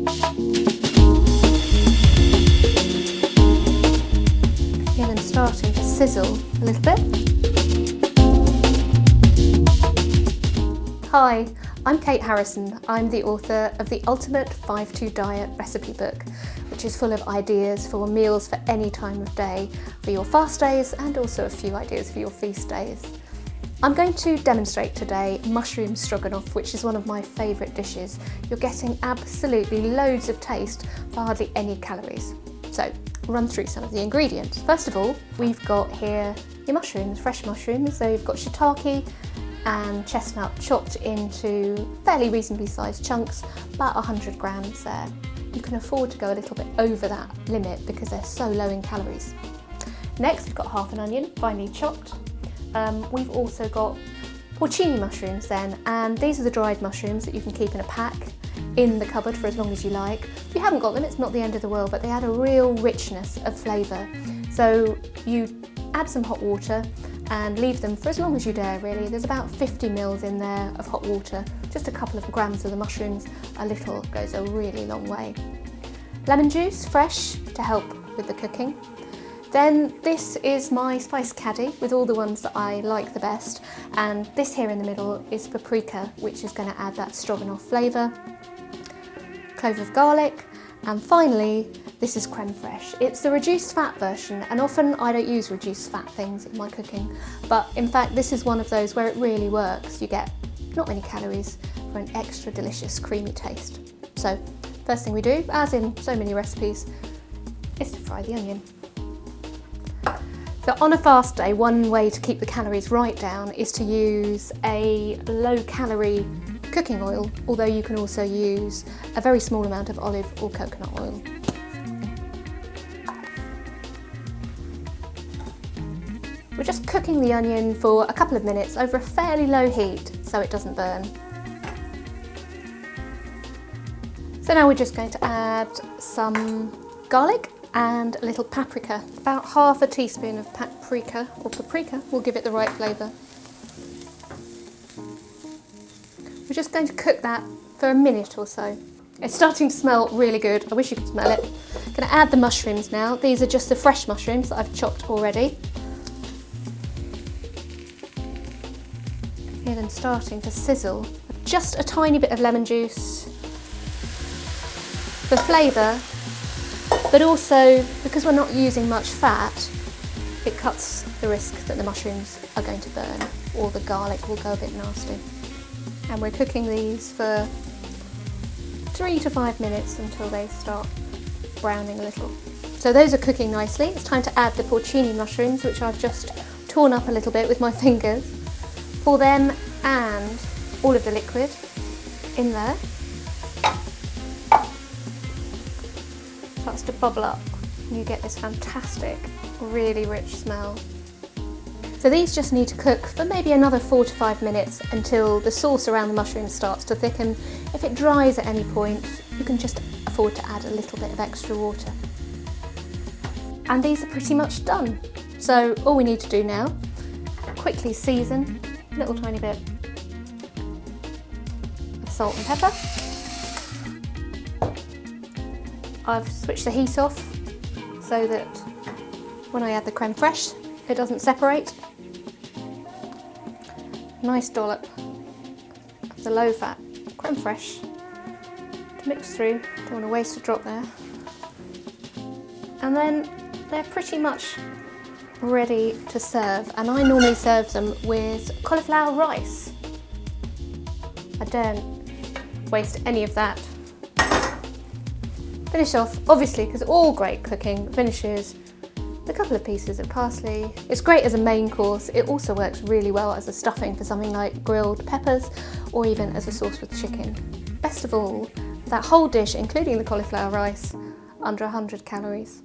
Hear them starting to sizzle a little bit. Hi, I'm Kate Harrison. I'm the author of the Ultimate 5-2 Diet Recipe Book, which is full of ideas for meals for any time of day, for your fast days and also a few ideas for your feast days. I'm going to demonstrate today mushroom stroganoff, which is one of my favourite dishes. You're getting absolutely loads of taste for hardly any calories. So, run through some of the ingredients. First of all, we've got here your mushrooms, fresh mushrooms. So you've got shiitake and chestnut chopped into fairly reasonably sized chunks, about 100 grams there. You can afford to go a little bit over that limit because they're so low in calories. Next, we've got half an onion, finely chopped. We've also got porcini mushrooms then, and these are the dried mushrooms that you can keep in a pack in the cupboard for as long as you like. If you haven't got them, it's not the end of the world, but they add a real richness of flavour. So you add some hot water and leave them for as long as you dare really. There's about 50 mils in there of hot water, just a couple of grams of the mushrooms, a little goes a really long way. Lemon juice, fresh, to help with the cooking. Then this is my spice caddy with all the ones that I like the best, and this here in the middle is paprika, which is going to add that stroganoff flavour. Clove of garlic, and finally this is creme fraiche. It's the reduced fat version, and often I don't use reduced fat things in my cooking, but in fact this is one of those where it really works. You get not many calories for an extra delicious creamy taste. So first thing we do, as in so many recipes, is to fry the onion. So on a fast day, one way to keep the calories right down is to use a low calorie cooking oil, although you can also use a very small amount of olive or coconut oil. We're just cooking the onion for a couple of minutes over a fairly low heat so it doesn't burn. So now we're just going to add some garlic and a little paprika. About half a teaspoon of paprika will give it the right flavour. We're just going to cook that for a minute or so. It's starting to smell really good. I wish you could smell it. I'm going to add the mushrooms now. These are just the fresh mushrooms that I've chopped already. Hear them starting to sizzle. Just a tiny bit of lemon juice for flavour, but also because we're not using much fat, it cuts the risk that the mushrooms are going to burn or the garlic will go a bit nasty. And we're cooking these for 3 to 5 minutes until they start browning a little. So those are cooking nicely. It's time to add the porcini mushrooms, which I've just torn up a little bit with my fingers. Pour them and all of the liquid in there. Starts to bubble up and you get this fantastic, really rich smell. So these just need to cook for maybe another 4 to 5 minutes until the sauce around the mushrooms starts to thicken. If it dries at any point, you can just afford to add a little bit of extra water. And these are pretty much done. So all we need to do now, quickly season, a little tiny bit of salt and pepper. I've switched the heat off so that when I add the creme fraiche, it doesn't separate. Nice dollop of the low fat creme fraiche to mix through, don't want to waste a drop there. And then they're pretty much ready to serve, and I normally serve them with cauliflower rice. I don't waste any of that. Finish off, obviously, because all great cooking finishes with a couple of pieces of parsley. It's great as a main course. It also works really well as a stuffing for something like grilled peppers or even as a sauce with chicken. Best of all, that whole dish, including the cauliflower rice, under 100 calories.